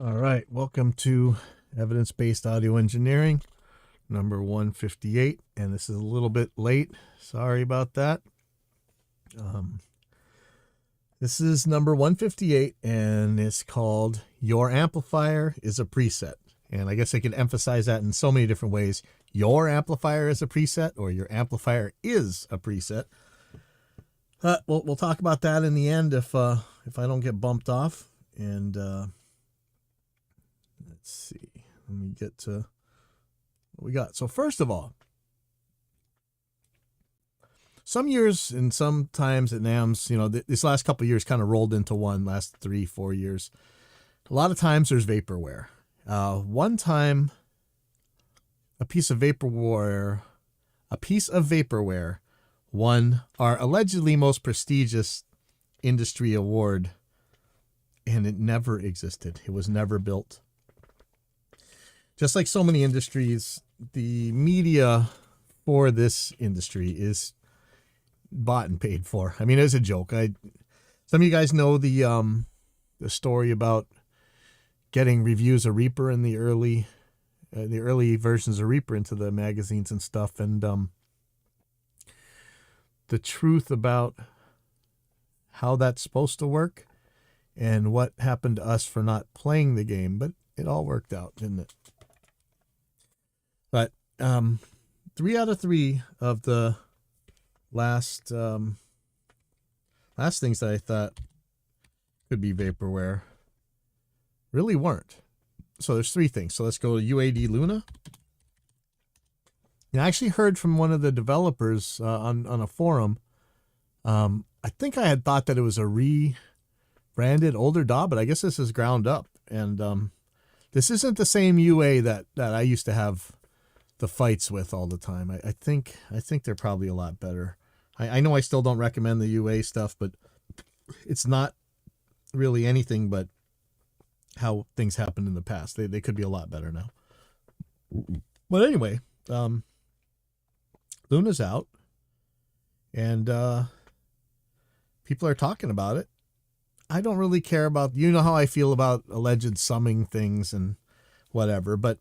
All right, welcome to Evidence-Based Audio Engineering, number 158, and this is a little bit late. Sorry about that. This is number 158, and it's called Your Amplifier is a Preset. And I guess I could emphasize that in so many different ways. Your amplifier is a preset, or your amplifier is a preset. We'll talk about that in the end if I don't get bumped off. And let's see. Let me get to what we got. So first of all, some years and sometimes at NAMS, this last couple of years kind of rolled into one, last 3-4 years. A lot of times there's vaporware. One time, a piece of vaporware won our allegedly most prestigious industry award, and it never existed. It was never built. Just like so many industries, the media for this industry is bought and paid for. I mean, it's a joke. Some of you guys know the story about getting reviews of Reaper in the early versions of Reaper into the magazines and stuff, and the truth about how that's supposed to work and what happened to us for not playing the game, but it all worked out, didn't it? But 3 out of 3 of the last things that I thought could be vaporware really weren't. So there's 3 things. So let's go to UAD Luna. And I actually heard from one of the developers on a forum. I think I had thought that it was a rebranded older DAW, but I guess this is ground up. And this isn't the same UA that I used to have the fights with all the time. I think they're probably a lot better. I know I still don't recommend the UA stuff, but it's not really anything but how things happened in the past. They could be a lot better now. But anyway, Luna's out, and people are talking about it. I don't really care about, how I feel about alleged summing things and whatever, but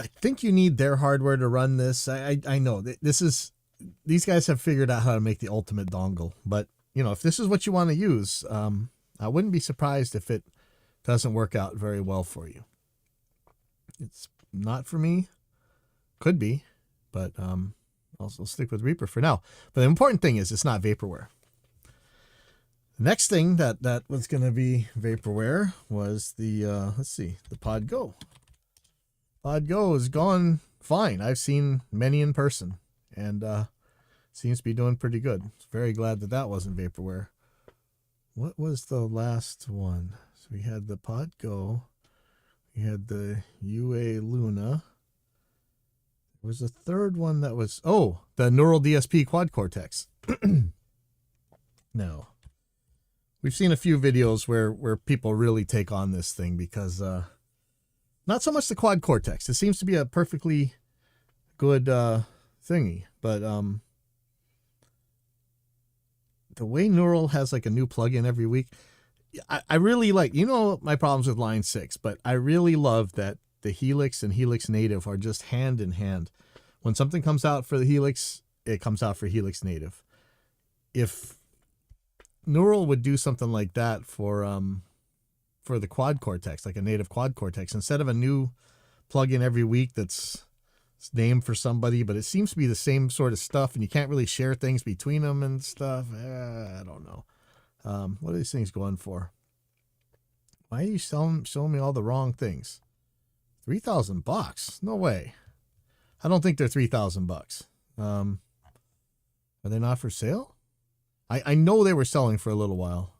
I think you need their hardware to run this. I know these guys have figured out how to make the ultimate dongle, but if this is what you want to use, I wouldn't be surprised if it doesn't work out very well for you. It's not for me. Could be, but I'll stick with Reaper for now. But the important thing is it's not vaporware. The next thing that was going to be vaporware was the the Pod Go. Pod Go is gone fine. I've seen many in person, and seems to be doing pretty good. Very glad that wasn't vaporware. What was the last one? So we had the Pod Go. We had the UA Luna. There was a third one that was, the Neural DSP Quad Cortex. No. We've seen a few videos where people really take on this thing because not so much the Quad Cortex. It seems to be a perfectly good thingy, but the way Neural has like a new plugin every week, I really like, my problems with Line 6, but I really love that the Helix and Helix Native are just hand in hand. When something comes out for the Helix, it comes out for Helix Native. If Neural would do something like that for the Quad Cortex, like a native Quad Cortex, instead of a new plugin every week that's named for somebody, but it seems to be the same sort of stuff, and you can't really share things between them and stuff. I don't know. What are these things going for? Why are you showing me all the wrong things? $3,000? No way. I don't think they're $3,000. Are they not for sale? I know they were selling for a little while.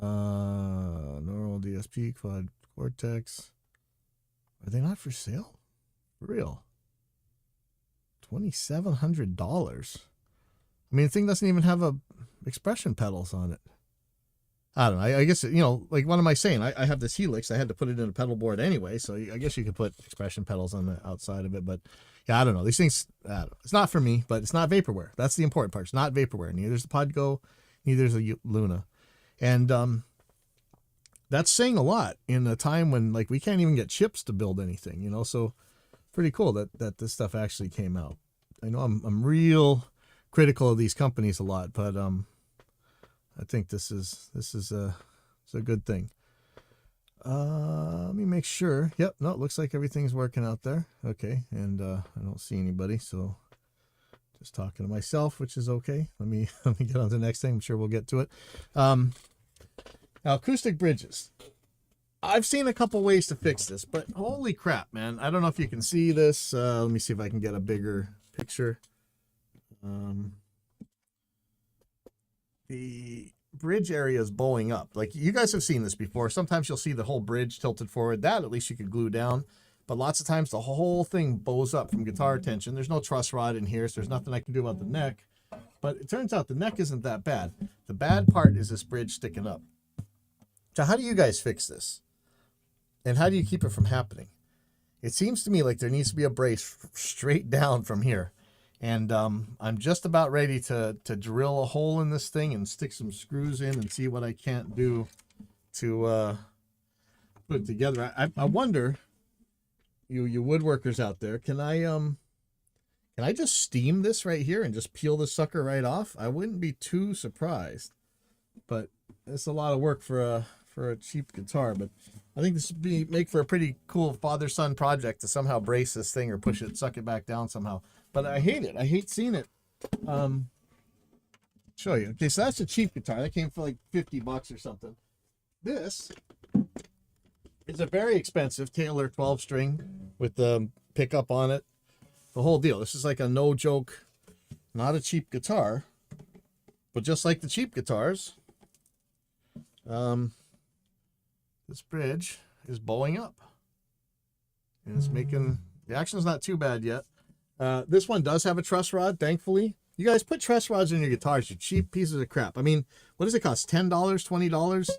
Neural DSP Quad Cortex. Are they not for sale? For real? $2,700. I mean, the thing doesn't even have expression pedals on it. I don't know. I guess, like, what am I saying? I have this Helix. I had to put it in a pedal board anyway, so I guess you could put expression pedals on the outside of it. But, yeah, I don't know. These things, it's not for me, but it's not vaporware. That's the important part. It's not vaporware. Neither is the Pod Go, neither is a Luna. And that's saying a lot in a time when like we can't even get chips to build anything, you know. So pretty cool that this stuff actually came out. I know I'm real critical of these companies a lot, but I think this is it's a good thing. Let me make sure. Yep, no, it looks like everything's working out there. Okay, and I don't see anybody, so just talking to myself, which is okay. Let me get on to the next thing. I'm sure we'll get to it. Now, acoustic bridges. I've seen a couple ways to fix this, but holy crap, man. I don't know if you can see this. Let me see if I can get a bigger picture. The bridge area is bowing up. Like, you guys have seen this before. Sometimes you'll see the whole bridge tilted forward. That at least you could glue down. But lots of times the whole thing bows up from guitar tension. There's no truss rod in here, so there's nothing I can do about the neck. But it turns out the neck isn't that bad. The bad part is this bridge sticking up. So how do you guys fix this? And how do you keep it from happening? It seems to me like there needs to be a brace straight down from here. And I'm just about ready to drill a hole in this thing and stick some screws in and see what I can't do to put it together. I wonder, you woodworkers out there, can I just steam this right here and just peel this sucker right off? I wouldn't be too surprised, but it's a lot of work for a cheap guitar. But I think this would make for a pretty cool father-son project to somehow brace this thing or push it, suck it back down somehow. But I hate it. I hate seeing it. Show you. Okay, so that's a cheap guitar. That came for like $50 or something. This is a very expensive Taylor 12 string with the pickup on it. The whole deal. This is like a no joke, not a cheap guitar, but just like the cheap guitars, this bridge is bowing up, and it's making, the action's not too bad yet. This one does have a truss rod, thankfully. You guys put truss rods in your guitars, you cheap pieces of crap. I mean, what does it cost? $10, $20?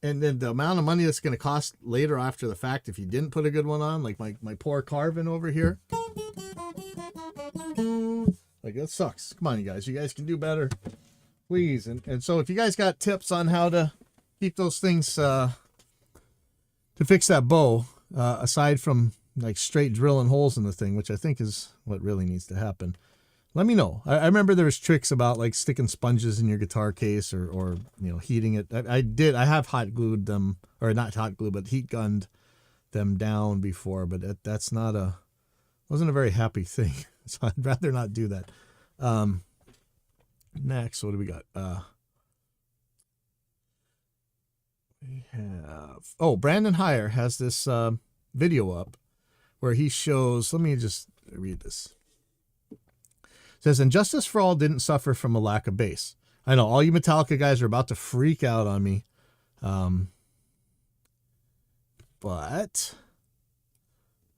And then the amount of money that's going to cost later after the fact if you didn't put a good one on, like my poor Carvin over here. Like, that sucks. Come on, you guys can do better, please. And so if you guys got tips on how to keep those things to fix that bow, aside from like straight drilling holes in the thing, which I think is what really needs to happen, let me know. I remember there was tricks about like sticking sponges in your guitar case or you know, heating it. I have hot glued them, or not hot glue, but heat gunned them down before, but wasn't a very happy thing. So I'd rather not do that. Next, what do we got? We have, Brandon Heyer has this video up where he shows, let me just read this. It says, "And Justice for All didn't suffer from a lack of bass." I know all you Metallica guys are about to freak out on me. But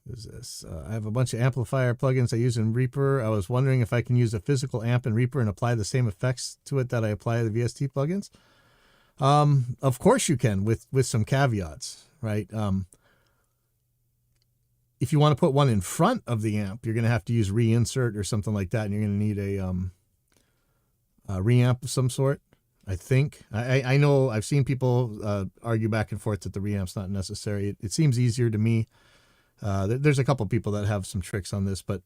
what is this? I have a bunch of amplifier plugins I use in Reaper. I was wondering if I can use a physical amp in Reaper and apply the same effects to it that I apply to the VST plugins. Of course you can, with some caveats, right? If you want to put one in front of the amp, you're going to have to use reinsert or something like that, and you're going to need a reamp of some sort, I think. I know I've seen people argue back and forth that the reamp's not necessary. It seems easier to me. There's a couple people that have some tricks on this, but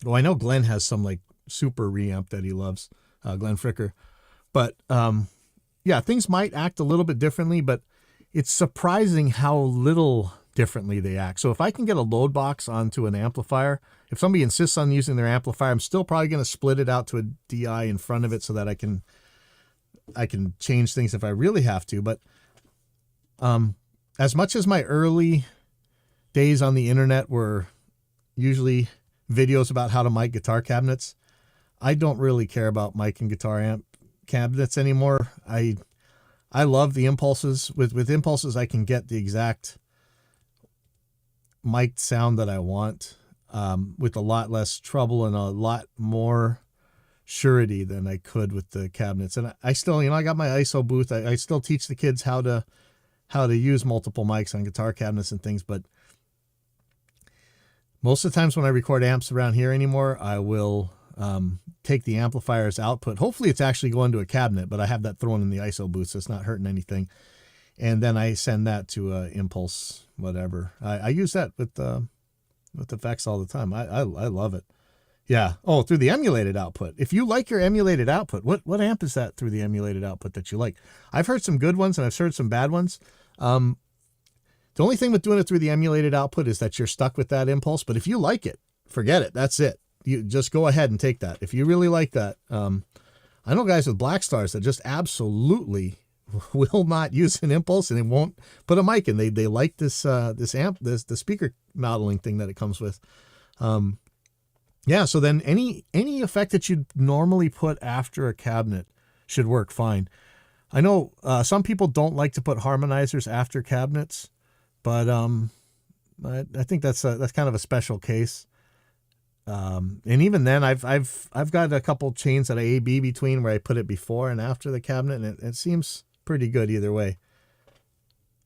I know Glenn has some like super reamp that he loves, Glenn Fricker. But yeah, things might act a little bit differently, but it's surprising how little differently they act. So if I can get a load box onto an amplifier, if somebody insists on using their amplifier, I'm still probably going to split it out to a DI in front of it so that I can change things if I really have to. But as much as my early days on the internet were usually videos about how to mic guitar cabinets, I don't really care about mic and guitar amp cabinets anymore. I love the impulses. With impulses, I can get the exact mic sound that I want, with a lot less trouble and a lot more surety than I could with the cabinets. And I still, I got my ISO booth. I still teach the kids how to use multiple mics on guitar cabinets and things, but most of the times when I record amps around here anymore, I will take the amplifier's output. Hopefully it's actually going to a cabinet, but I have that thrown in the ISO booth, so it's not hurting anything. and then I send that to Impulse, whatever. I use that with effects all the time. I love it. Yeah. Oh, through the emulated output. If you like your emulated output, what amp is that through the emulated output that you like? I've heard some good ones and I've heard some bad ones. The only thing with doing it through the emulated output is that you're stuck with that impulse. But if you like it, forget it. That's it. You just go ahead and take that. If you really like that, I know guys with Black Stars that just absolutely will not use an impulse and they won't put a mic in. They like this amp, the speaker modeling thing that it comes with. Yeah, so then any effect that you'd normally put after a cabinet should work fine. I know some people don't like to put harmonizers after cabinets, but I think that's kind of a special case. And even then, I've got a couple chains that I A/B between where I put it before and after the cabinet, and it seems pretty good either way.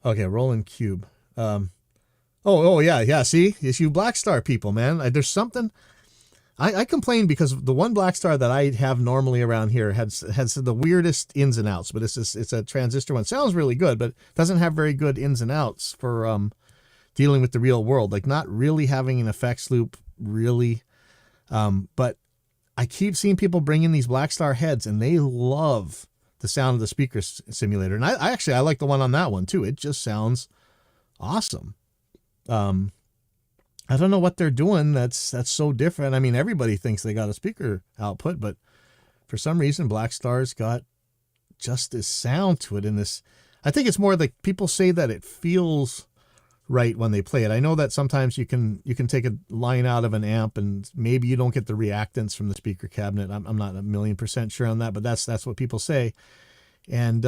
Okay, Roland Cube. Oh yeah. See, it's you Black Star people, man. There's something. I complain because the one Black Star that I have normally around here has the weirdest ins and outs, but it's a transistor one. Sounds really good, but doesn't have very good ins and outs for dealing with the real world. Like not really having an effects loop, really. But I keep seeing people bring in these Black Star heads, and they love the sound of the speaker simulator. And I like the one on that one too. It just sounds awesome. I don't know what they're doing that's so different. I mean, everybody thinks they got a speaker output, but for some reason, Black Star's got just this sound to it. In this, I think it's more like people say that it feels right when they play it. I know that sometimes you can take a line out of an amp and maybe you don't get the reactance from the speaker cabinet. I'm not 1,000,000% sure on that, but that's what people say. And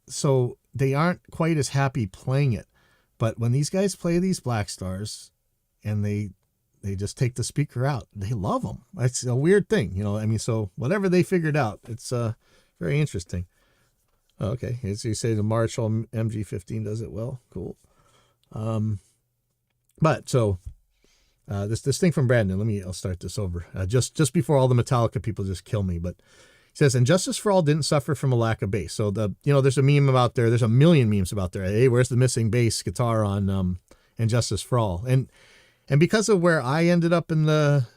so they aren't quite as happy playing it. But when these guys play these Black Stars, and they just take the speaker out, they love them. It's a weird thing, you know. I mean, so whatever they figured out, it's very interesting. Okay, as you say, the Marshall MG15 does it well. Cool. But so this thing from Brandon. I'll start this over just before all the Metallica people just kill me. But he says, "And Justice for All didn't suffer from a lack of bass." So there's a meme about there. There's a million memes about there. Hey, where's the missing bass guitar on and Justice for All? And because of where I ended up in the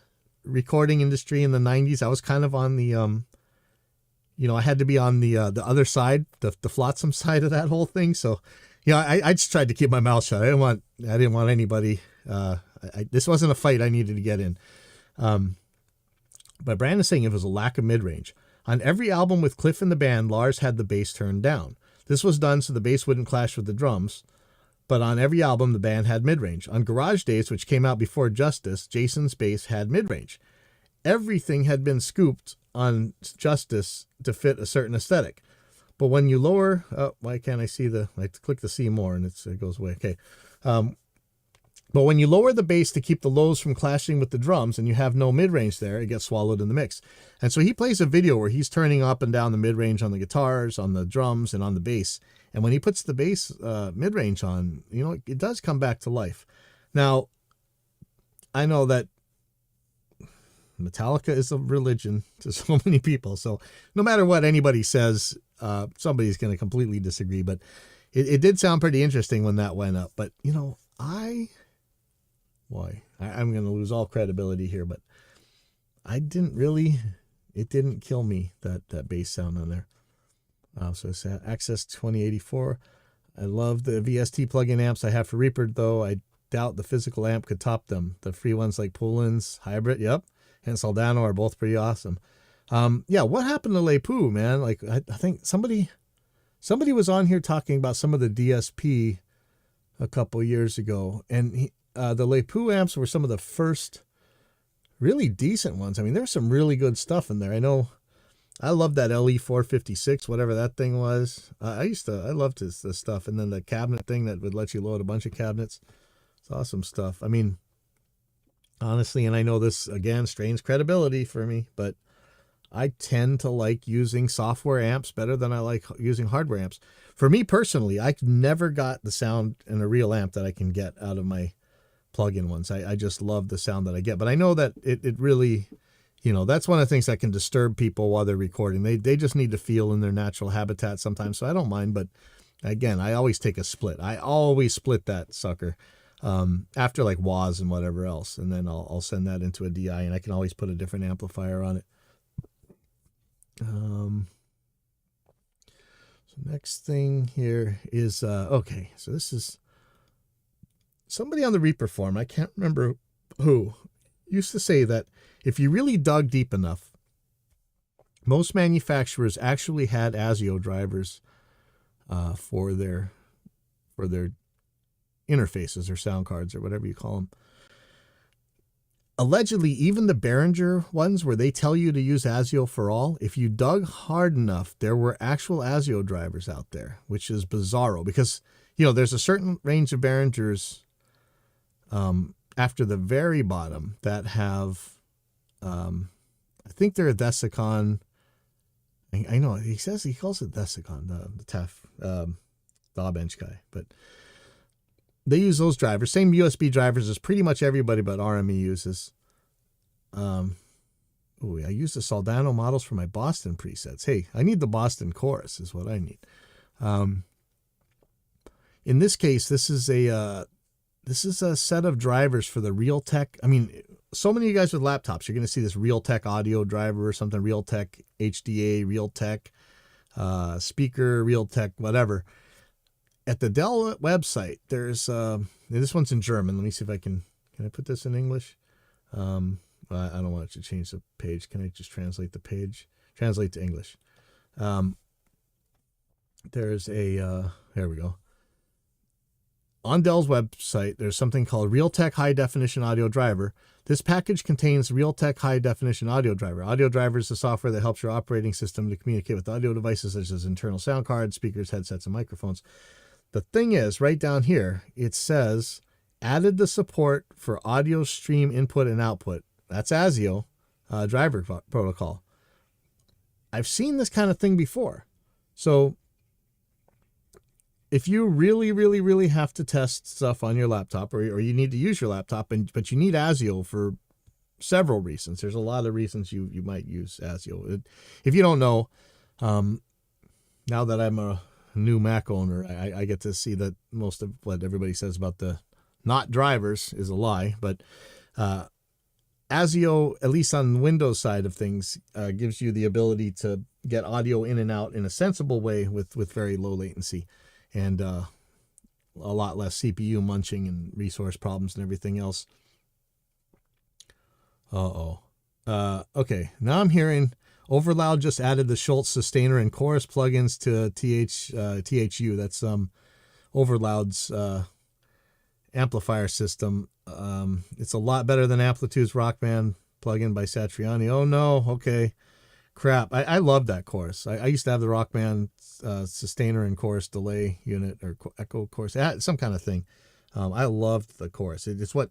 recording industry in the 90s, I was kind of on the, I had to be on the other side, the flotsam side of that whole thing. So, I just tried to keep my mouth shut. I didn't want anybody, this wasn't a fight I needed to get in. But Brandon's saying it was a lack of mid-range. On every album with Cliff in the band, Lars had the bass turned down. This was done so the bass wouldn't clash with the drums. But on every album, the band had mid-range. On Garage Days, which came out before Justice, Jason's bass had mid-range. Everything had been scooped on Justice to fit a certain aesthetic. But when you lower... why can't I see I click the see more and it goes away. Okay. But when you lower the bass to keep the lows from clashing with the drums and you have no mid-range there, it gets swallowed in the mix. And so he plays a video where he's turning up and down the mid-range on the guitars, on the drums, and on the bass. And when he puts the bass mid-range on, it does come back to life. Now, I know that Metallica is a religion to so many people. So no matter what anybody says, somebody's going to completely disagree. But it did sound pretty interesting when that went up. But, I'm going to lose all credibility here, but it didn't kill me, that bass sound on there. So it's Access 2084. I love the VST plug-in amps I have for Reaper, though. I doubt the physical amp could top them. The free ones like Poulen's, Hybrid, yep, and Soldano are both pretty awesome. What happened to Les Pou, man? Like, I think somebody was on here talking about some of the DSP a couple years ago, and the Les Pou amps were some of the first really decent ones. I mean, there's some really good stuff in there. I love that LE456, whatever that thing was. I loved this stuff. And then the cabinet thing that would let you load a bunch of cabinets. It's awesome stuff. I mean, honestly, and I know this, again, strains credibility for me, but I tend to like using software amps better than I like using hardware amps. For me personally, I never got the sound in a real amp that I can get out of my plug-in ones. I just love the sound that I get. But I know that it really... that's one of the things that can disturb people while they're recording. They just need to feel in their natural habitat sometimes. So I don't mind, but Again, I always take a split. I always split that sucker after like WAS and whatever else. And then I'll send that into a DI, and I can always put a different amplifier on it. So next thing here is, okay, so this is somebody on the Reaper forum, I can't remember who, used to say that if you really dug deep enough, most manufacturers actually had ASIO drivers for their interfaces or sound cards or whatever you call them. Allegedly, even the Behringer ones where they tell you to use ASIO for all, if you dug hard enough, there were actual ASIO drivers out there, which is bizarro because, you know, there's a certain range of Behringers after the very bottom that have, I think they're a Desicon. I know he calls it Desicon, the TAF bench guy, but they use those drivers, same USB drivers as pretty much everybody but RME uses. I use the Soldano models for my Boston presets. Hey, I need the Boston chorus is what I need. In this case, this is a set of drivers for the Realtek. I mean, so many of you guys with laptops, you're going to see this Realtek audio driver or something, Realtek HDA, Realtek speaker, Realtek, whatever. At the Dell website, there's, this one's in German. Let me see if I can I put this in English? I don't want it to change the page. Can I just translate the page? Translate to English. There's a, there we go. On Dell's website, there's something called Realtek High Definition Audio Driver. This package contains Realtek High Definition Audio Driver. Audio Driver is the software that helps your operating system to communicate with audio devices such as internal sound cards, speakers, headsets, and microphones. The thing is, right down here, it says, added the support for audio stream input and output. That's ASIO driver protocol. I've seen this kind of thing before. So if you really, really, really have to test stuff on your laptop, or you need to use your laptop, but you need ASIO for several reasons. There's a lot of reasons you might use ASIO. If you don't know, now that I'm a new Mac owner, I get to see that most of what everybody says about the not drivers is a lie, but ASIO, at least on the Windows side of things, gives you the ability to get audio in and out in a sensible way with very low latency and a lot less CPU munching and resource problems and everything else. Okay, now I'm hearing Overloud just added the Schultz sustainer and chorus plugins to THU. That's Overloud's amplifier system. It's a lot better than Amplitude's Rockman plugin by Satriani. Oh no, okay, crap. I love that chorus. I used to have the Rockman sustainer and chorus delay unit or echo chorus, some kind of thing. I loved the chorus. It's what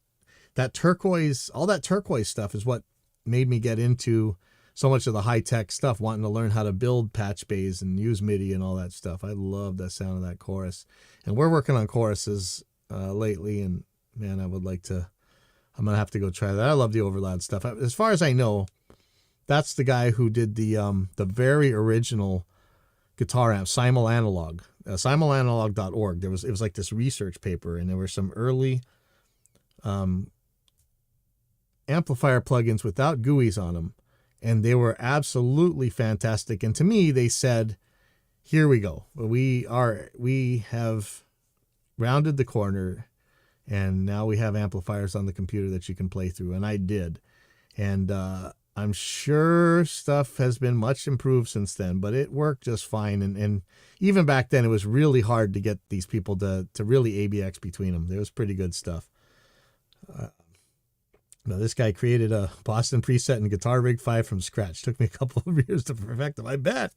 that turquoise, all that turquoise stuff is what made me get into so much of the high-tech stuff, wanting to learn how to build patch bays and use MIDI and all that stuff. I love the sound of that chorus. And we're working on choruses lately, and man, I'm going to have to go try that. I love the Overloud stuff. As far as I know, that's the guy who did the very original guitar amp, Simul Analog, simulanalog.org. It was like this research paper, and there were some early amplifier plugins without GUIs on them. And they were absolutely fantastic. And to me, they said, here we go. We have rounded the corner, and now we have amplifiers on the computer that you can play through. And I did. And I'm sure stuff has been much improved since then, but it worked just fine. And even back then, it was really hard to get these people to really ABX between them. There was pretty good stuff. Now, this guy created a Boston preset in Guitar Rig 5 from scratch. Took me a couple of years to perfect them. I bet.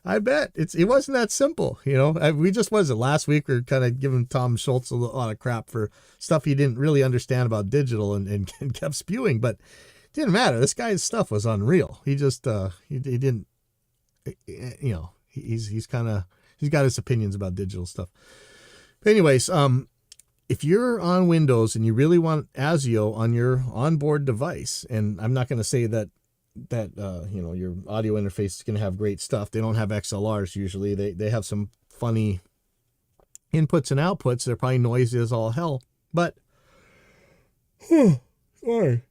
It wasn't that simple. You know, we just wasn't. Last week, we were kind of giving Tom Schultz a lot of crap for stuff he didn't really understand about digital and kept spewing, but it didn't matter. This guy's stuff was unreal. He just, he didn't, you know, he's got his opinions about digital stuff. But anyways, if you're on Windows and you really want ASIO on your onboard device, and I'm not going to say that you know, your audio interface is going to have great stuff. They don't have XLRs usually. They have some funny inputs and outputs. They're probably noisy as all hell. But, sorry.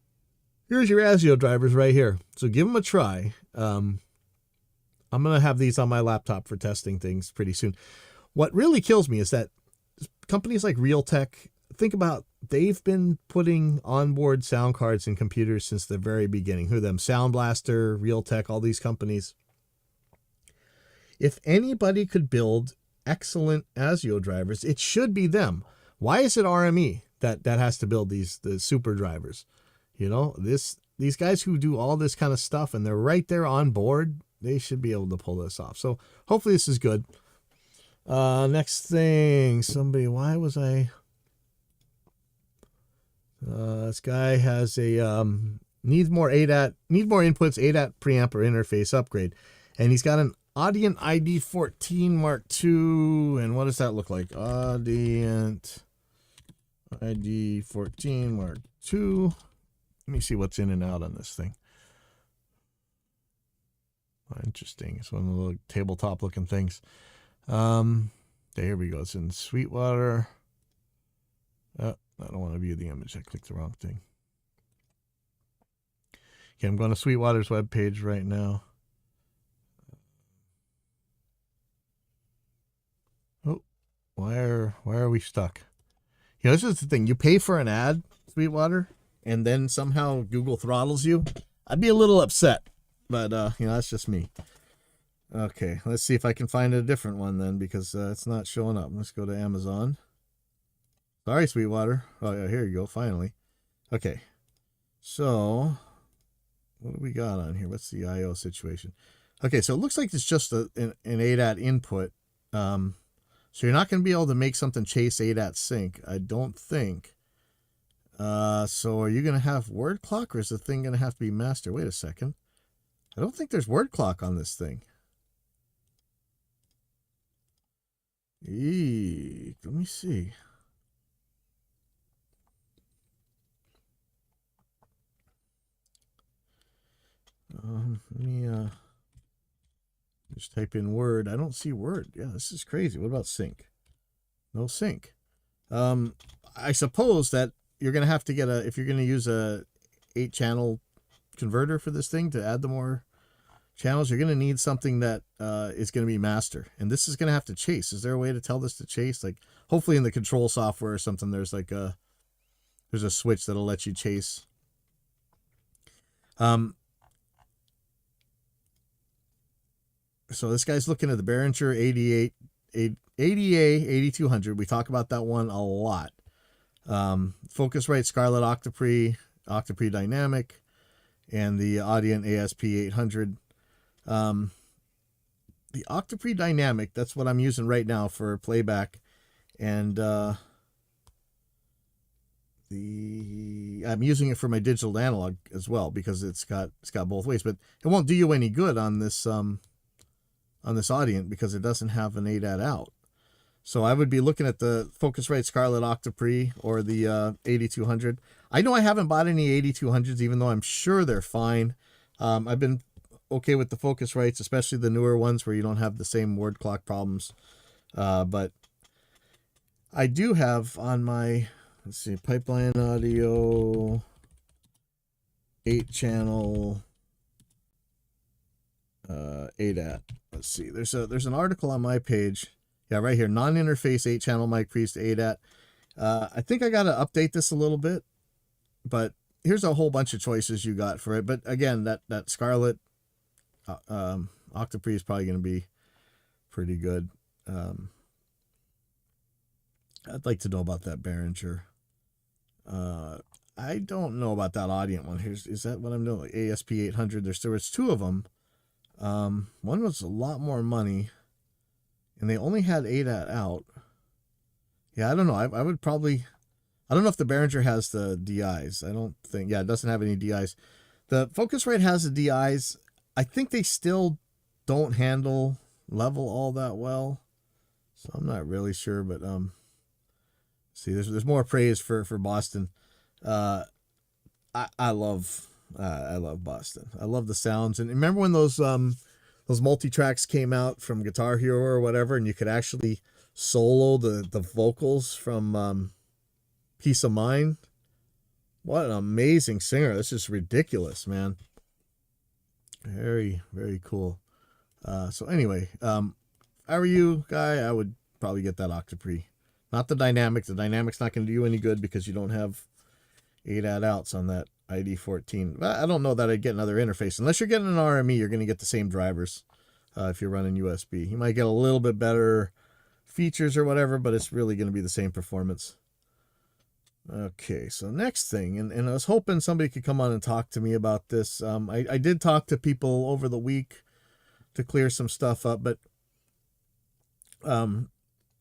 Here's your ASIO drivers right here. So give them a try. I'm going to have these on my laptop for testing things pretty soon. What really kills me is that companies like Realtek, think about, they've been putting onboard sound cards in computers since the very beginning. Who are them? Sound Blaster, Realtek, all these companies. If anybody could build excellent ASIO drivers, it should be them. Why is it RME that has to build the super drivers? You know, these guys who do all this kind of stuff and they're right there on board, they should be able to pull this off. So hopefully this is good. Next thing, somebody, why was I? This guy has a needs more inputs, ADAT preamp or interface upgrade, and he's got an Audient ID14 Mark II, and what does that look like? Audient ID14 Mark II. Let me see what's in and out on this thing. Interesting. It's one of the little tabletop looking things. There we go. It's in Sweetwater. I don't want to view the image. I clicked the wrong thing. Okay, I'm going to Sweetwater's webpage right now. Oh, why are we stuck? You know, this is the thing. You pay for an ad, Sweetwater, and then somehow Google throttles you. I'd be a little upset, but you know, that's just me. Okay, let's see if I can find a different one then, because it's not showing up. Let's go to Amazon. Sorry, Sweetwater. Oh, yeah, here you go, finally. Okay, so what do we got on here? What's the I/O situation? Okay, so it looks like it's just an ADAT input. So you're not going to be able to make something chase ADAT sync, I don't think. So are you going to have word clock, or is the thing going to have to be master? Wait a second. I don't think there's word clock on this thing. Let me see. Let me just type in word. I don't see word. Yeah, this is crazy. What about sync? No sync. I suppose that you're going to have to get if you're going to use a 8-channel converter for this thing to add the more channels, you're going to need something that is going to be master. And this is going to have to chase. Is there a way to tell this to chase? Like, hopefully in the control software or something, there's like there's a switch that'll let you chase. So this guy's looking at the Behringer ADA 8200. We talk about that one a lot. Focusrite Scarlett Octoprix Dynamic, and the Audient ASP 800. The Octoprix Dynamic, that's what I'm using right now for playback, and I'm using it for my digital to analog as well, because it's got both ways. But it won't do you any good on this Audient because it doesn't have an ADAT out. So I would be looking at the Focusrite Scarlett Octoprix or the 8200. I know I haven't bought any 8200s, even though I'm sure they're fine. I've been okay with the Focusrites, especially the newer ones where you don't have the same word clock problems. But I do have on my, let's see, Pipeline Audio 8-channel ADAT. Let's see. There's an article on my page. Yeah, right here. Non-interface 8-channel mic pre's to ADAT. I think I got to update this a little bit, but here's a whole bunch of choices you got for it. But again, that Scarlett Octoprix is probably going to be pretty good. I'd like to know about that Behringer. I don't know about that Audient one. Is that what I'm doing? Like ASP 800. There was 2 of them. One was a lot more money, and they only had ADAT out. Yeah, I don't know. I would probably, I don't know if the Behringer has the DIs. I don't think, yeah, it doesn't have any DIs. The Focusrite has the DIs. I think they still don't handle level all that well. So I'm not really sure, but see, there's more praise for Boston. I love Boston. I love the sounds. And remember when those multi-tracks came out from Guitar Hero or whatever, and you could actually solo the vocals from Peace of Mind. What an amazing singer. This is ridiculous, man. Very, very cool. So anyway, if I were you, guy, I would probably get that Octopre. Not the Dynamic. The Dynamic's not going to do you any good because you don't have 8 outs on that ID14. I don't know that I'd get another interface. Unless you're getting an RME, you're going to get the same drivers if you're running USB. You might get a little bit better features or whatever, but it's really going to be the same performance. Okay, so next thing, and I was hoping somebody could come on and talk to me about this. I did talk to people over the week to clear some stuff up, but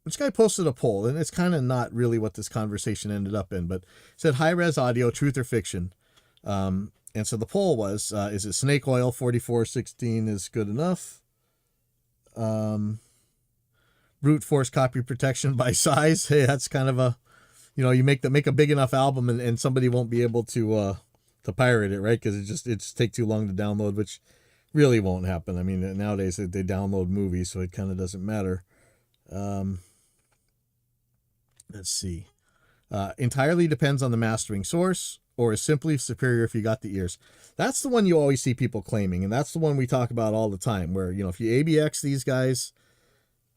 this guy posted a poll, and it's kind of not really what this conversation ended up in, but it said high-res audio, truth or fiction? And so the poll was, is it snake oil 4416 is good enough? Brute force copy protection by size. Hey, that's kind of a, you make a big enough album and somebody won't be able to pirate it, right? Because it just take too long to download, which really won't happen. I mean, nowadays they download movies, so it kind of doesn't matter. Let's see. Entirely depends on the mastering source, or is simply superior if you got the ears. That's the one you always see people claiming, and that's the one we talk about all the time, where, if you ABX these guys,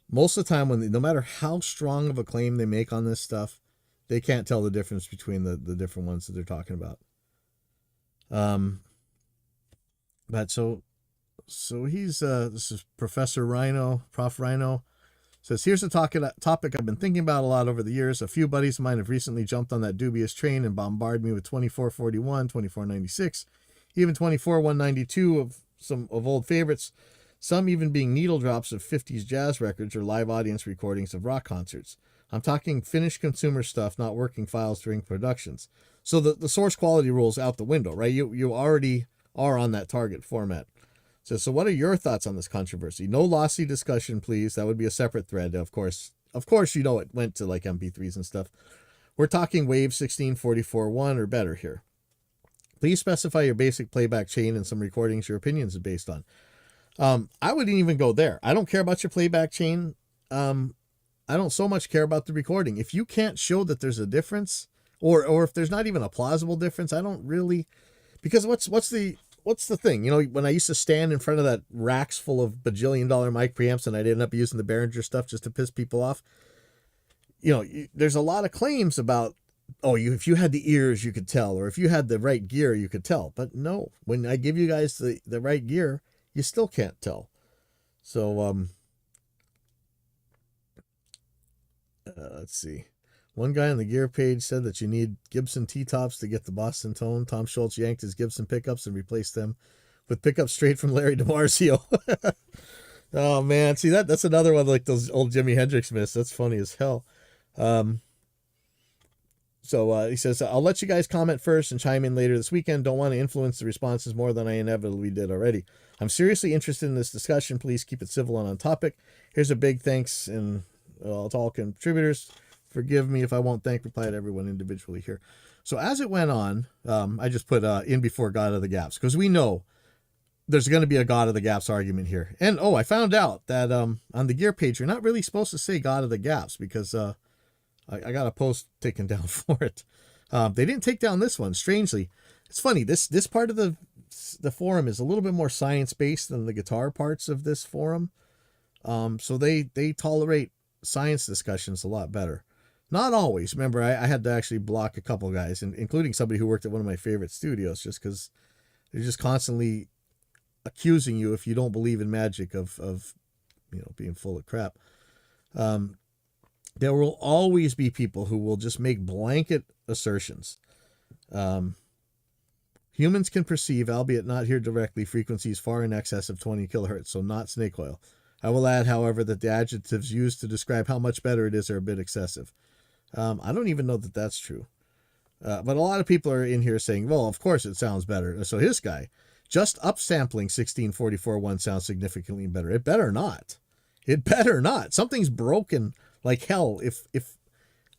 most of the time, no matter how strong of a claim they make on this stuff, they can't tell the difference between the different ones that they're talking about. But so he's, this is Professor Rhino, Prof Rhino, says, here's a topic I've been thinking about a lot over the years. A few buddies of mine have recently jumped on that dubious train and bombarded me with 2441, 2496, even 24192 of some of old favorites, some even being needle drops of 50s jazz records or live audience recordings of rock concerts. I'm talking finished consumer stuff, not working files during productions. So the source quality rule's out the window, right? You already are on that target format. So what are your thoughts on this controversy? No lossy discussion, please. That would be a separate thread, of course. Of course, it went to like MP3s and stuff. We're talking Wave 1644.1 or better here. Please specify your basic playback chain and some recordings your opinions are based on. I wouldn't even go there. I don't care about your playback chain. I don't so much care about the recording. If you can't show that there's a difference, or if there's not even a plausible difference, I don't really, because what's the thing? When I used to stand in front of that racks full of bajillion-dollar mic preamps and I'd end up using the Behringer stuff just to piss people off, there's a lot of claims about, if you had the ears, you could tell, or if you had the right gear, you could tell. But no, when I give you guys the right gear, you still can't tell. So, let's see. One guy on the gear page said that you need Gibson T-tops to get the Boston tone. Tom Schultz yanked his Gibson pickups and replaced them with pickups straight from Larry DiMarzio. Oh, man. See, that's another one like those old Jimi Hendrix myths. That's funny as hell. So he says, I'll let you guys comment first and chime in later this weekend. Don't want to influence the responses more than I inevitably did already. I'm seriously interested in this discussion. Please keep it civil and on topic. Here's a big thanks and to all contributors. Forgive me if I won't reply to everyone individually here. So as it went on, I just put in before God of the Gaps, because we know there's going to be a God of the Gaps argument here. And I found out that on the gear page, you're not really supposed to say God of the Gaps, because I got a post taken down for it. They didn't take down this one. Strangely, it's funny. This part of the forum is a little bit more science-based than the guitar parts of this forum. So they tolerate science discussions a lot better. Not always. Remember, I had to actually block a couple guys, including somebody who worked at one of my favorite studios, just because they're just constantly accusing you, if you don't believe in magic, of being full of crap. There will always be people who will just make blanket assertions. Humans can perceive, albeit not hear directly, frequencies far in excess of 20 kilohertz, so not snake oil. I will add, however, that the adjectives used to describe how much better it is are a bit excessive. I don't even know that that's true. But a lot of people are in here saying, well, of course it sounds better. So this guy, just upsampling 1644.1 sounds significantly better. It better not. It better not. Something's broken like hell if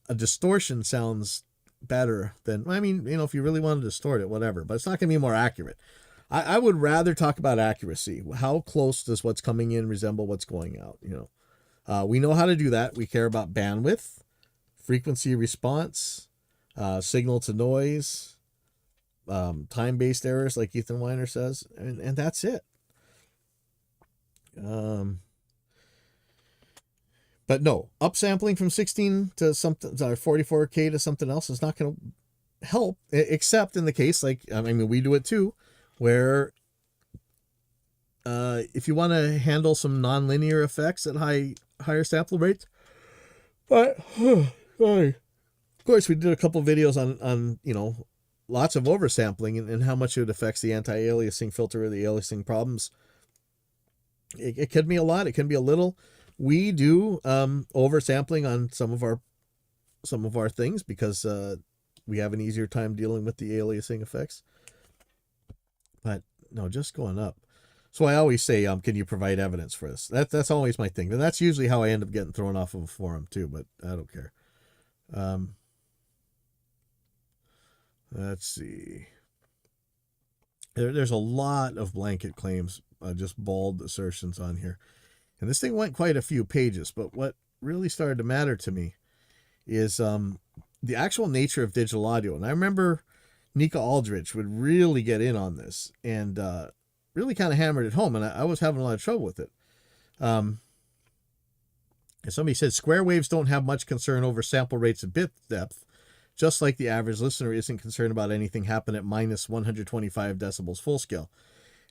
a distortion sounds better than, if you really want to distort it, whatever. But it's not going to be more accurate. I would rather talk about accuracy. How close does what's coming in resemble what's going out? We know how to do that. We care about bandwidth, frequency response, signal to noise, time-based errors, like Ethan Weiner says, and that's it. But no, upsampling from 16 to something, 44K to something else is not going to help, except in the case, like, I mean, we do it too, where if you want to handle some nonlinear effects at higher sample rates. But sorry. Of course, we did a couple videos on lots of oversampling and how much it affects the anti-aliasing filter or the aliasing problems. It can be a lot. It can be a little. We do oversampling on some of our things because we have an easier time dealing with the aliasing effects. But no, just going up. So I always say, can you provide evidence for this? That's always my thing. And that's usually how I end up getting thrown off of a forum too, but I don't care. Let's see. There's a lot of blanket claims, just bald assertions on here. And this thing went quite a few pages, but what really started to matter to me is the actual nature of digital audio. And I remember Nika Aldridge would really get in on this and really kind of hammered it home, and I was having a lot of trouble with it. And somebody said square waves don't have much concern over sample rates and bit depth, just like the average listener isn't concerned about anything happen at minus 125 decibels full scale.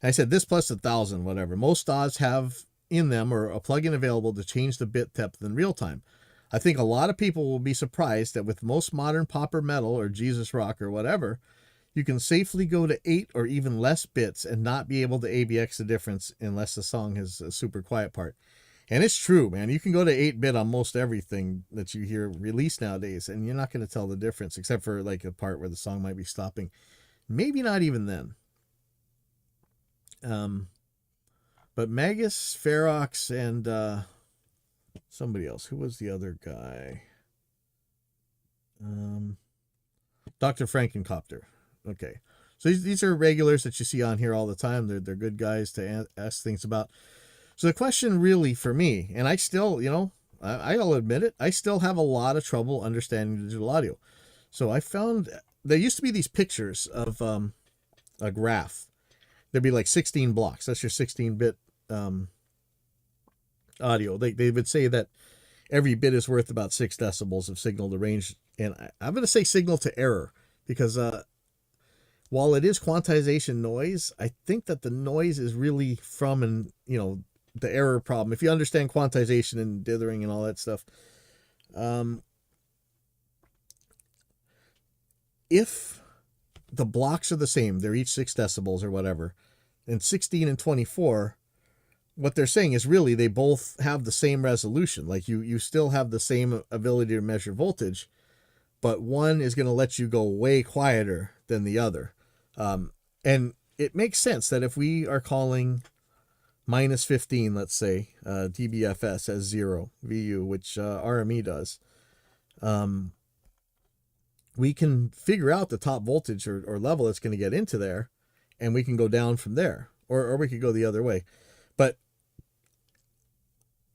And I said this plus 1,000, whatever. Most DAWs have in them or a plugin available to change the bit depth in real time. I think a lot of people will be surprised that with most modern pop or metal or Jesus rock or whatever, you can safely go to 8 or even less bits and not be able to ABX the difference unless the song has a super quiet part. And it's true, man. You can go to 8-bit on most everything that you hear released nowadays, and you're not going to tell the difference, except for like a part where the song might be stopping. Maybe not even then. But Magus, Ferox, and somebody else. Who was the other guy? Dr. Frankencopter. Okay. So these are regulars that you see on here all the time. They're good guys to ask things about. So the question really for me, and I still, I'll admit it, I still have a lot of trouble understanding digital audio. So I found there used to be these pictures of a graph. There'd be like 16 blocks. That's your 16-bit audio. They would say that every bit is worth about 6 decibels of signal to range. And I'm going to say signal to error because while it is quantization noise, I think that the noise is really from the error problem. If you understand quantization and dithering and all that stuff, if the blocks are the same, they're each 6 decibels or whatever, and 16 and 24, what they're saying is really they both have the same resolution. Like you still have the same ability to measure voltage, but one is going to let you go way quieter than the other. And it makes sense that if we are calling minus 15, let's say, dBFS as 0 VU, which RME does, we can figure out the top voltage or level that's going to get into there, and we can go down from there, or we could go the other way. But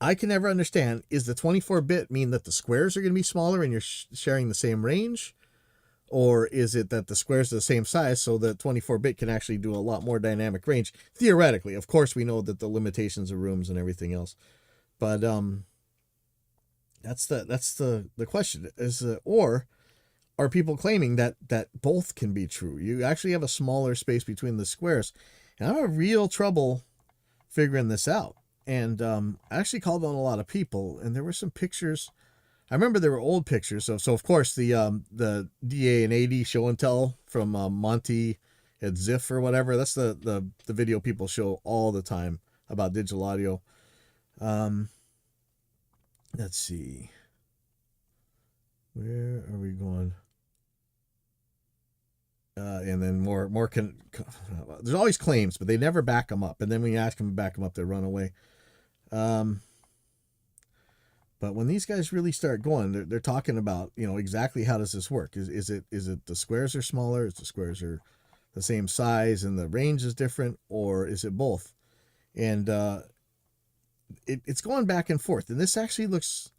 I can never understand, is the 24-bit mean that the squares are going to be smaller and you're sharing the same range? Or is it that the squares are the same size so that 24-bit can actually do a lot more dynamic range? Theoretically, of course, we know that the limitations of rooms and everything else. But that's the question. Or are people claiming that both can be true? You actually have a smaller space between the squares. And I have real trouble figuring this out. And I actually called on a lot of people, and there were some pictures. I remember there were old pictures. So of course the DA and AD show and tell from Monty at Ziff or whatever. That's the video people show all the time about digital audio. Let's see. Where are we going? And then more. There's always claims, but they never back them up. And then when you ask them to back them up, they run away. But when these guys really start going, they're talking about, exactly how does this work? Is it the squares are smaller? Is the squares are the same size and the range is different? Or is it both? And it's going back and forth. And this actually looks,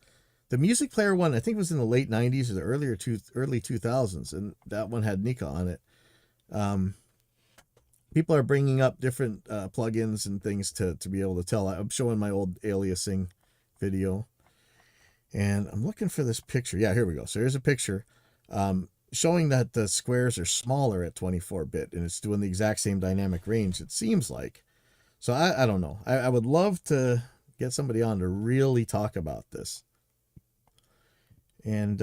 the music player one, I think was in the late 90s or the early 2000s. And that one had Nika on it. People are bringing up different plugins and things to be able to tell. I'm showing my old aliasing video. And I'm looking for this picture. Yeah, here we go. So here's a picture showing that the squares are smaller at 24-bit. And it's doing the exact same dynamic range, it seems like. So I don't know. I would love to get somebody on to really talk about this. And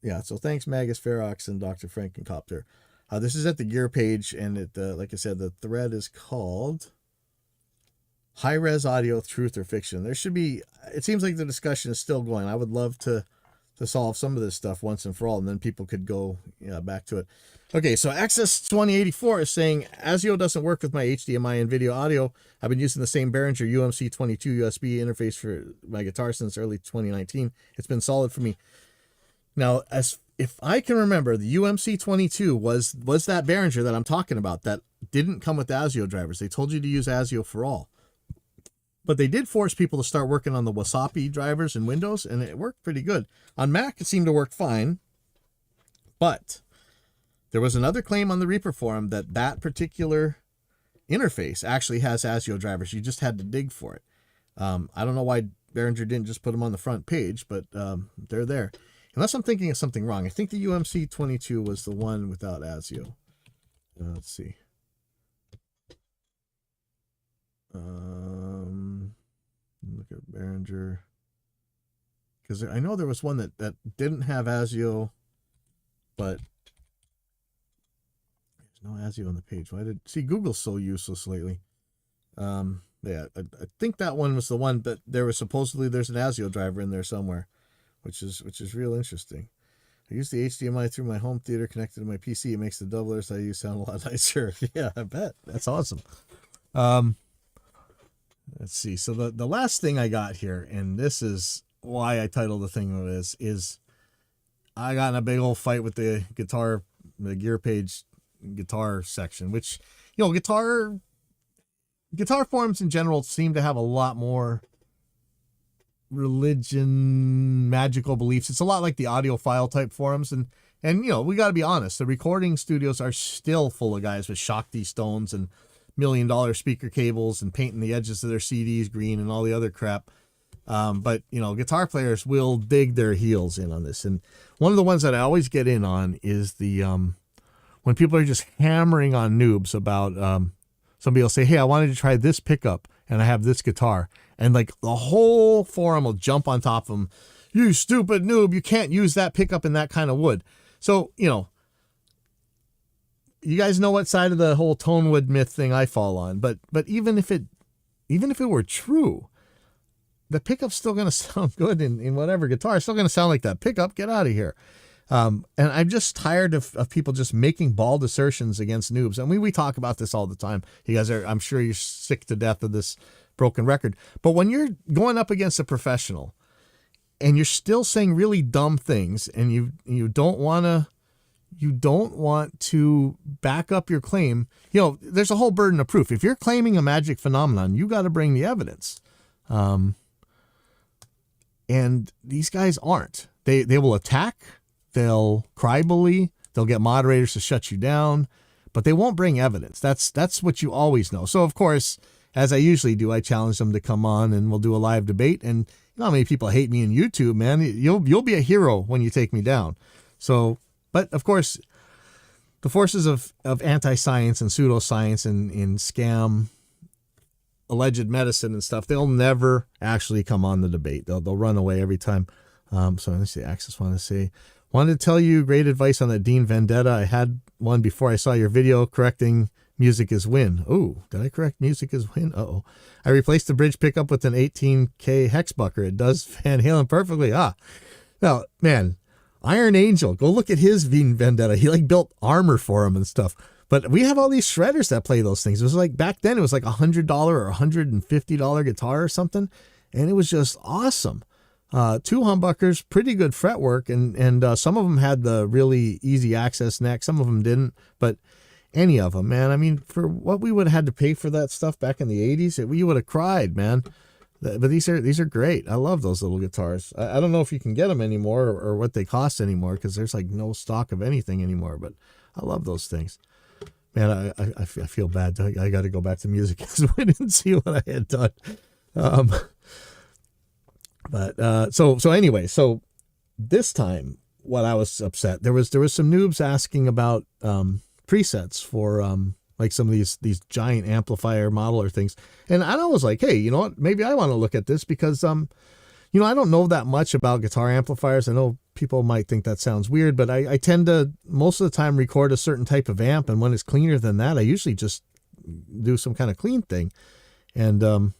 yeah, so thanks Magus Ferox and Dr. Frankencopter. This is at the gear page, and it like I said, the thread is called High Res Audio, Truth or Fiction. There should be, it seems like the discussion is still going. I would love to solve some of this stuff once and for all, and then people could go back to it. Okay, so Access 2084 is saying, ASIO doesn't work with my HDMI and video audio. I've been using the same Behringer UMC22 USB interface for my guitar since early 2019. It's been solid for me. Now, if I can remember, the UMC22 was that Behringer that I'm talking about that didn't come with ASIO drivers. They told you to use ASIO for all. But they did force people to start working on the Wasapi drivers in Windows, and it worked pretty good. On Mac, it seemed to work fine. But there was another claim on the Reaper forum that particular interface actually has ASIO drivers. You just had to dig for it. I don't know why Behringer didn't just put them on the front page, but they're there. Unless I'm thinking of something wrong. I think the UMC22 was the one without ASIO. Let's see. Look at Behringer. Because I know there was one that didn't have ASIO, but there's no ASIO on the page. See, Google's so useless lately. Yeah, I think that one was the one that there's an ASIO driver in there somewhere, which is real interesting. I use the HDMI through my home theater connected to my PC. It makes the doublers I use sound a lot nicer. Yeah, I bet. That's awesome. Let's see. So the last thing I got here, and this is why I titled the thing is I got in a big old fight with the gear page guitar section, which, guitar forums in general seem to have a lot more religion, magical beliefs. It's a lot like the audiophile type forums, and we got to be honest, the recording studios are still full of guys with Shakti stones and $1 million speaker cables and painting the edges of their CDs green and all the other crap. But guitar players will dig their heels in on this. And one of the ones that I always get in on is the when people are just hammering on noobs about somebody will say, hey, I wanted to try this pickup and I have this guitar, and like the whole forum will jump on top of them. You stupid noob, you can't use that pickup in that kind of wood. So you guys know what side of the whole tone wood myth thing I fall on, but even if it were true, the pickup's still going to sound good in whatever guitar. It's still going to sound like that pickup. Get out of here. And I'm just tired of people just making bald assertions against noobs. And we talk about this all the time. You guys I'm sure you're sick to death of this broken record. But when you're going up against a professional and you're still saying really dumb things, and you don't want to back up your claim, there's a whole burden of proof. If you're claiming a magic phenomenon, you got to bring the evidence. And these guys aren't. They will attack, they'll cry bully, they'll get moderators to shut you down, but they won't bring evidence. That's what you always know. So of course, as I usually do, I challenge them to come on and we'll do a live debate. And you know how many people hate me on YouTube, man. You'll be a hero when you take me down. So, but of course, the forces of anti-science and pseudoscience and scam alleged medicine and stuff, they'll never actually come on the debate. They'll run away every time. So let's see, Access wanted to tell you great advice on the Dean Vendetta. I had one before I saw your video correcting music is win. Oh, did I correct music is win? Uh-oh. I replaced the bridge pickup with an 18K Hexbucker. It does Van Halen perfectly. Now, man, Iron Angel, go look at his Dean Vendetta. He built armor for him and stuff. But we have all these shredders that play those things. It was back then, it was $100 or $150 guitar or something. And it was just awesome. 2 humbuckers, pretty good fretwork. And some of them had the really easy access neck. Some of them didn't. But any of them, man. I mean, for what we would have had to pay for that stuff back in the 80s, we would have cried, man. But these are great. I love those little guitars. I don't know if you can get them anymore or what they cost anymore, because there's like no stock of anything anymore. But I love those things. Man, I feel bad. I got to go back to music because we didn't see what I had done. So anyway, so this time, what I was upset, there was some noobs asking about presets for like some of these giant amplifier modeler things, and I was like, hey, you know what? Maybe I want to look at this because you know, I don't know that much about guitar amplifiers. I know people might think that sounds weird, but I tend to most of the time record a certain type of amp, and when it's cleaner than that, I usually just do some kind of clean thing. And the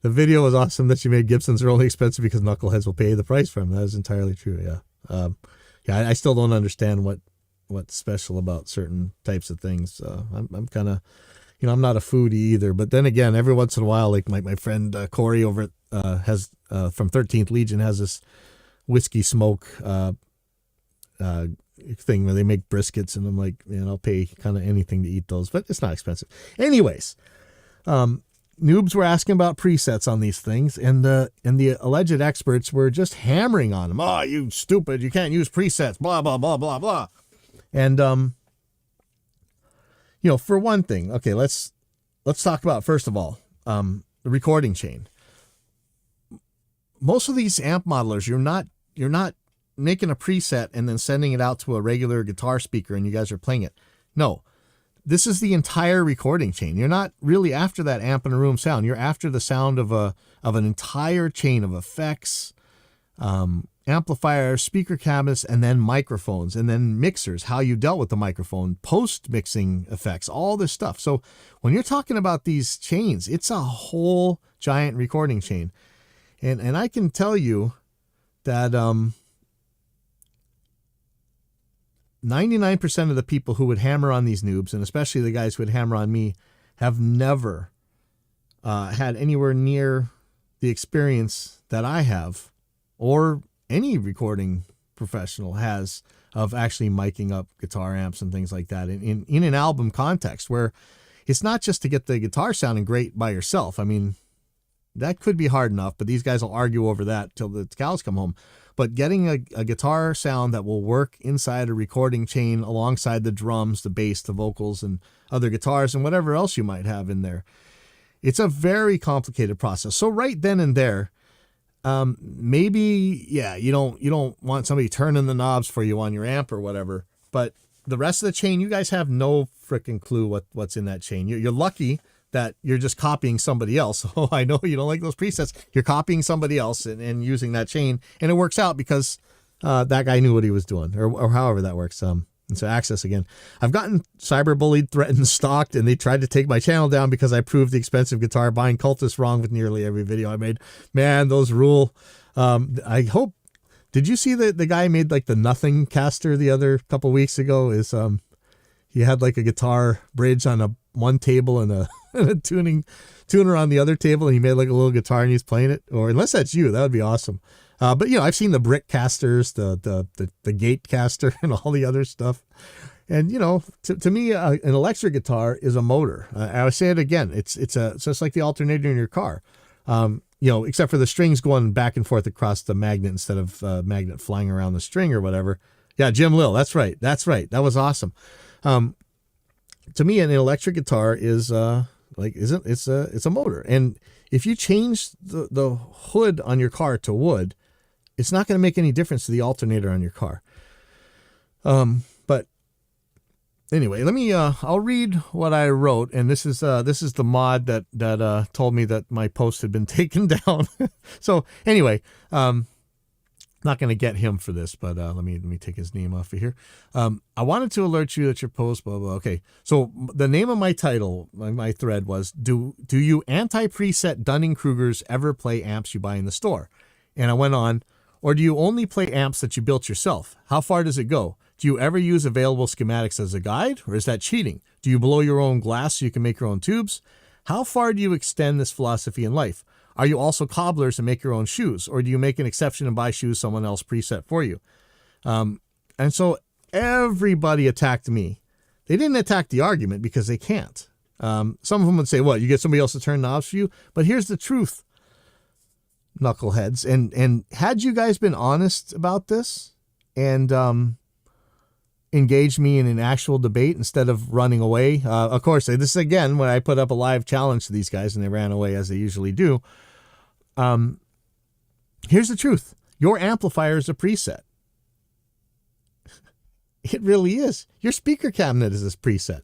video was awesome that you made. Gibsons are only expensive because knuckleheads will pay the price for them. That is entirely true. Yeah. Yeah. I still don't understand what's special about certain types of things. I'm kind of, you know, I'm not a foodie either, but then again, every once in a while, like my friend Corey over at has from 13th Legion has this whiskey smoke thing where they make briskets, and I'm like, man, I'll pay kind of anything to eat those, but it's not expensive. Anyways, noobs were asking about presets on these things, and the alleged experts were just hammering on them. Oh, you stupid! You can't use presets. Blah blah blah blah blah. And you know, for one thing, okay, let's talk about first of all the recording chain. Most of these amp modelers, you're not making a preset and then sending it out to a regular guitar speaker and you guys are playing it. No, this is the entire recording chain. You're not really after that amp in a room sound. You're after the sound of an entire chain of effects, amplifiers, speaker cabinets, and then microphones, and then mixers, how you dealt with the microphone, post-mixing effects, all this stuff. So when you're talking about these chains, it's a whole giant recording chain. And I can tell you that 99% of the people who would hammer on these noobs, and especially the guys who would hammer on me, have never had anywhere near the experience that I have, or any recording professional has, of actually miking up guitar amps and things like that in an album context, where it's not just to get the guitar sounding great by yourself. I mean, that could be hard enough, but these guys will argue over that till the cows come home. But getting a guitar sound that will work inside a recording chain alongside the drums, the bass, the vocals, and other guitars, and whatever else you might have in there, it's a very complicated process. So right then and there, maybe, yeah, you don't want somebody turning the knobs for you on your amp or whatever, but the rest of the chain, you guys have no freaking clue what's in that chain. You're lucky that you're just copying somebody else. Oh, I know you don't like those presets. You're copying somebody else and using that chain, and it works out because that guy knew what he was doing, or however that works. And so Access again. I've gotten cyberbullied, threatened, stalked, and they tried to take my channel down because I proved the expensive guitar buying cultists wrong with nearly every video I made. Man, those rule. I hope. Did you see the guy made like the Nothing caster the other couple weeks ago? Is he had like a guitar bridge on one table and a tuner on the other table, and he made like a little guitar and he's playing it. Or unless that's you, that would be awesome. But you know, I've seen the brick casters, the gate caster, and all the other stuff. And you know, to me, an electric guitar is a motor. I would say it again. It's just like the alternator in your car. You know, except for the strings going back and forth across the magnet instead of magnet flying around the string or whatever. Yeah, Jim Lill. That's right. That was awesome. To me, an electric guitar is it's a motor. And if you change the hood on your car to wood, it's not going to make any difference to the alternator on your car. But anyway, I'll read what I wrote. And this is the mod that told me that my post had been taken down. So anyway, not going to get him for this, but let me take his name off of here. I wanted to alert you that your post, blah, blah. Okay. So the name of my title, my thread was, do you anti-preset Dunning-Krugers ever play amps you buy in the store? And I went on, or do you only play amps that you built yourself? How far does it go? Do you ever use available schematics as a guide, or is that cheating? Do you blow your own glass so you can make your own tubes? How far do you extend this philosophy in life? Are you also cobblers and make your own shoes, or do you make an exception and buy shoes someone else preset for you? And so everybody attacked me. They didn't attack the argument because they can't. Some of them would say, what, you get somebody else to turn knobs for you? But here's the truth, knuckleheads. And had you guys been honest about this and engaged me in an actual debate instead of running away, of course, this is again when I put up a live challenge to these guys and they ran away as they usually do. Here's the truth. Your amplifier is a preset. It really is. Your speaker cabinet is this preset.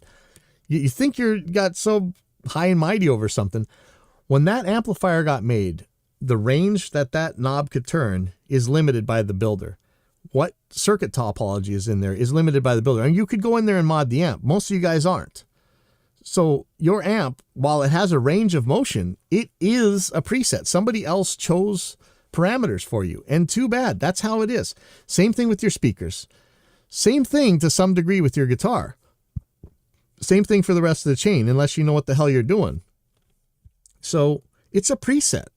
You think you're got so high and mighty over something. When that amplifier got made, the range that knob could turn is limited by the builder. What circuit topology is in there is limited by the builder. And you could go in there and mod the amp. Most of you guys aren't. So your amp, while it has a range of motion, it is a preset. Somebody else chose parameters for you. And too bad. That's how it is. Same thing with your speakers. Same thing to some degree with your guitar. Same thing for the rest of the chain, unless you know what the hell you're doing. So it's a preset.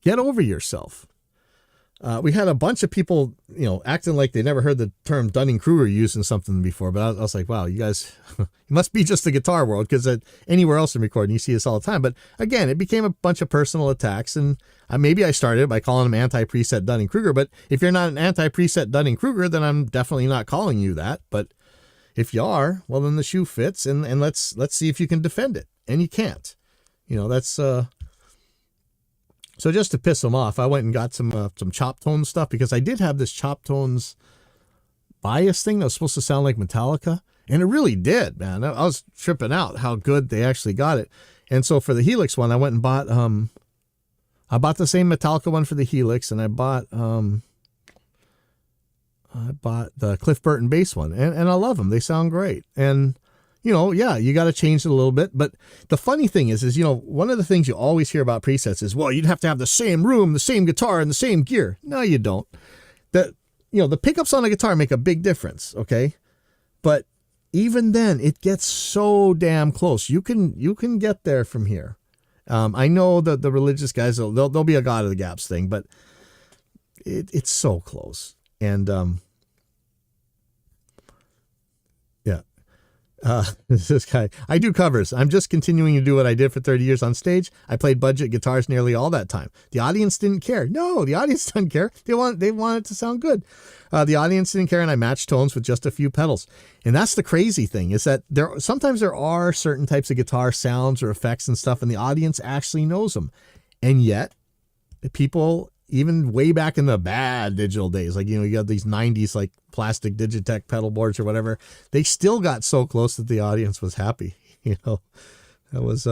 Get over yourself. We had a bunch of people, acting like they never heard the term Dunning-Kruger used in something before. But I was like, wow, you guys, you must be just the guitar world, because anywhere else in recording, you see this all the time. But again, it became a bunch of personal attacks. And maybe I started by calling them anti-preset Dunning-Kruger. But if you're not an anti-preset Dunning-Kruger, then I'm definitely not calling you that. But if you are, well, then the shoe fits. And let's see if you can defend it. And you can't. That's... So just to piss them off, I went and got some chop tone stuff, because I did have this chop tones bias thing that was supposed to sound like Metallica, and it really did, man. I was tripping out how good they actually got it. And so for the Helix one, I went and bought the same Metallica one for the Helix, and I bought the Cliff Burton bass one, and I love them. They sound great. And yeah, you got to change it a little bit. But the funny thing is, one of the things you always hear about presets is, well, you'd have to have the same room, the same guitar, and the same gear. No, you don't. The pickups on a guitar make a big difference, okay? But even then, it gets so damn close. You can get there from here. I know that the religious guys, they'll be a God of the Gaps thing, but it's so close. And this guy, I do covers. I'm just continuing to do what I did for 30 years on stage. I played budget guitars nearly all that time. The audience didn't care. No, the audience didn't care. They want it to sound good. The audience didn't care, and I matched tones with just a few pedals. And that's the crazy thing, is that sometimes there are certain types of guitar sounds or effects and stuff, and the audience actually knows them. And yet, people, even way back in the bad digital days, like, you got these 90s, like, plastic Digitech pedal boards or whatever, they still got so close that the audience was happy. That was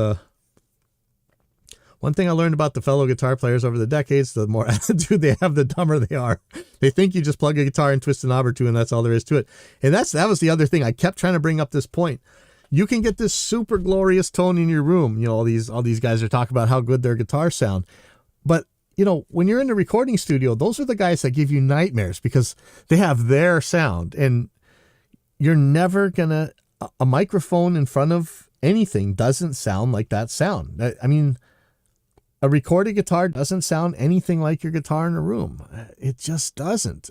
one thing I learned about the fellow guitar players over the decades. The more attitude they have, the dumber they are. They think you just plug a guitar and twist a knob or two, and that's all there is to it. And that was the other thing. I kept trying to bring up this point. You can get this super glorious tone in your room. All these guys are talking about how good their guitars sound. But when you're in the recording studio, those are the guys that give you nightmares, because they have their sound, and you're never gonna, a microphone in front of anything doesn't sound like that sound. I mean, a recorded guitar doesn't sound anything like your guitar in a room. It just doesn't.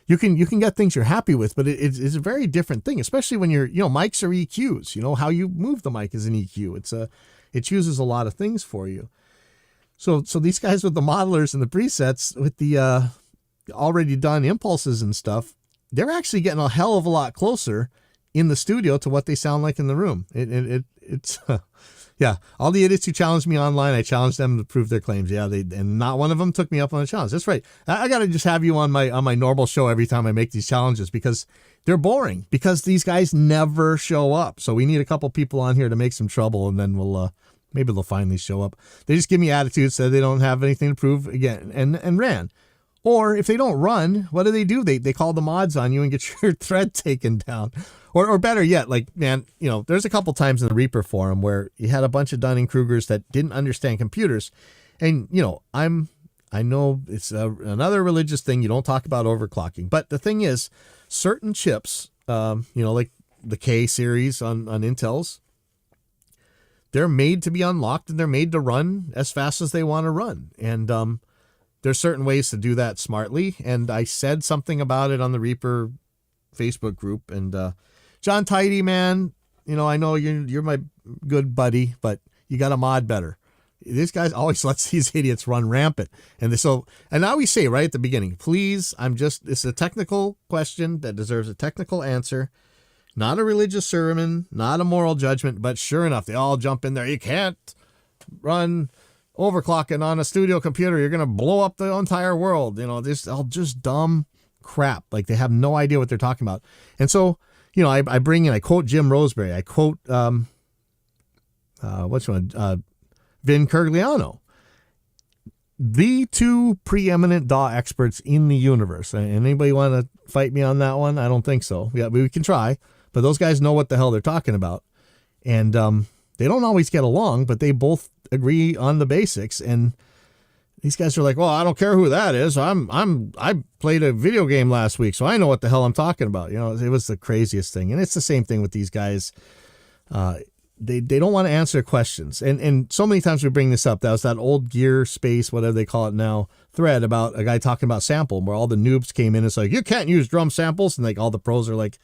You can get things you're happy with, but it's a very different thing, especially when mics are EQs. How you move the mic is an EQ. It chooses a lot of things for you. So these guys with the modelers and the presets with the already done impulses and stuff, they're actually getting a hell of a lot closer in the studio to what they sound like in the room. It's yeah. All the idiots who challenged me online, I challenged them to prove their claims. Yeah, and not one of them took me up on a challenge. That's right. I got to just have you on my normal show every time I make these challenges, because they're boring, because these guys never show up. So we need a couple people on here to make some trouble, and then maybe they'll finally show up. They just give me attitude, so they don't have anything to prove again, and ran. Or if they don't run, what do? They call the mods on you and get your thread taken down. Or better yet, like, man, there's a couple times in the Reaper forum where you had a bunch of Dunning-Krugers that didn't understand computers. And, I know it's another religious thing. You don't talk about overclocking. But the thing is, certain chips, like the K series on Intels, they're made to be unlocked, and they're made to run as fast as they want to run. And there's certain ways to do that smartly. And I said something about it on the Reaper Facebook group. And John Tidy, man, I know you're my good buddy, but you got to mod better. This guy always lets these idiots run rampant. And now we say right at the beginning, please, this is a technical question that deserves a technical answer, not a religious sermon, not a moral judgment, but sure enough, they all jump in there. You can't run overclocking on a studio computer. You're going to blow up the entire world. This all just dumb crap. Like they have no idea what they're talking about. And so, I bring in, I quote Jim Roseberry. I quote, Vin Kergliano, the two preeminent DAW experts in the universe. Anybody want to fight me on that one? I don't think so. We can try, but those guys know what the hell they're talking about. And they don't always get along, but they both agree on the basics. And these guys are like, well, I don't care who that is. I played a video game last week, so I know what the hell I'm talking about. It was the craziest thing. And it's the same thing with these guys. They don't want to answer questions. And so many times we bring this up. That was that old Gear Space, whatever they call it now, thread about a guy talking about sample, where all the noobs came in. It's like, you can't use drum samples. And like all the pros are like,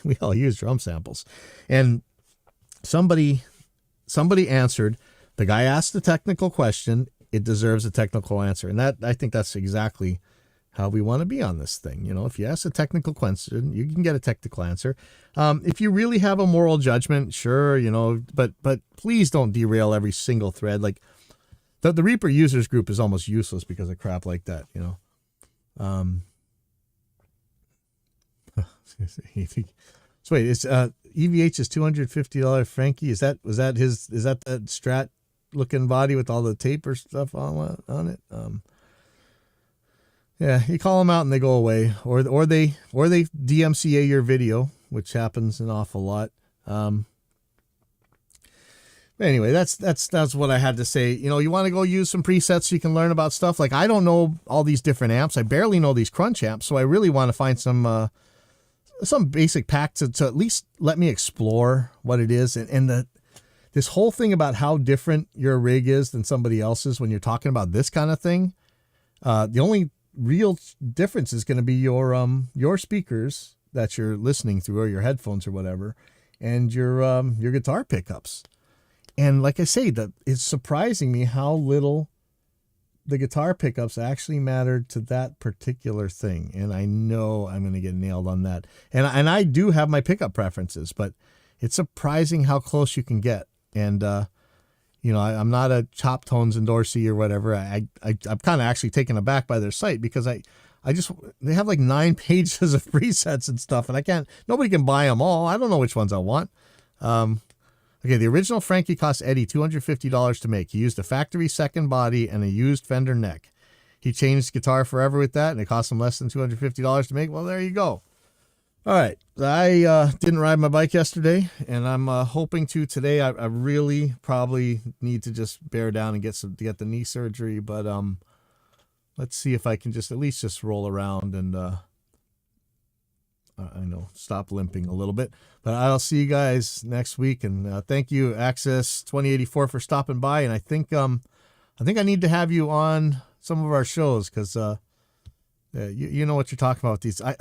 we all use drum samples. And somebody answered. The guy asked the technical question. It deserves a technical answer. And I think that's exactly how we want to be on this thing. If you ask a technical question, you can get a technical answer. If you really have a moral judgment, sure, but please don't derail every single thread. Like the Reaper users group is almost useless because of crap like that, So wait, it's EVH's $250 Frankie. Is that that Strat looking body with all the tape or stuff on it? Yeah, you call them out and they go away, or they DMCA your video, which happens an awful lot. Anyway, that's what I had to say. You want to go use some presets so you can learn about stuff. Like I don't know all these different amps. I barely know these crunch amps, so I really want to find some basic pack to at least let me explore what it is. And this whole thing about how different your rig is than somebody else's when you're talking about this kind of thing. The only real difference is going to be your speakers that you're listening through, or your headphones or whatever, and your guitar pickups. And like I say, that it's surprising me how little the guitar pickups actually matter to that particular thing. And I know I'm going to get nailed on that. And I do have my pickup preferences, but it's surprising how close you can get. And I'm not a Chop Tones endorsee or whatever. I'm kind of actually taken aback by their site because they have like 9 pages of presets and stuff, and nobody can buy them all. I don't know which ones I want. Okay, the original Frankie cost Eddie $250 to make. He used a factory second body and a used Fender neck. He changed Guitar Forever with that, and it cost him less than $250 to make. Well, there you go. All right, I didn't ride my bike yesterday, and I'm hoping to today. I really probably need to just bear down and get the knee surgery, but let's see if I can at least roll around and stop limping a little bit. But I'll see you guys next week, and thank you, Access 2084, for stopping by. And I think I need to have you on some of our shows because you know what you're talking about with these. I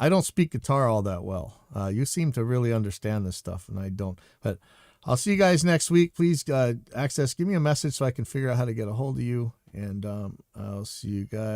don't speak guitar all that well. You seem to really understand this stuff, and I don't. But I'll see you guys next week. Please, Access, give me a message so I can figure out how to get a hold of you. And I'll see you guys.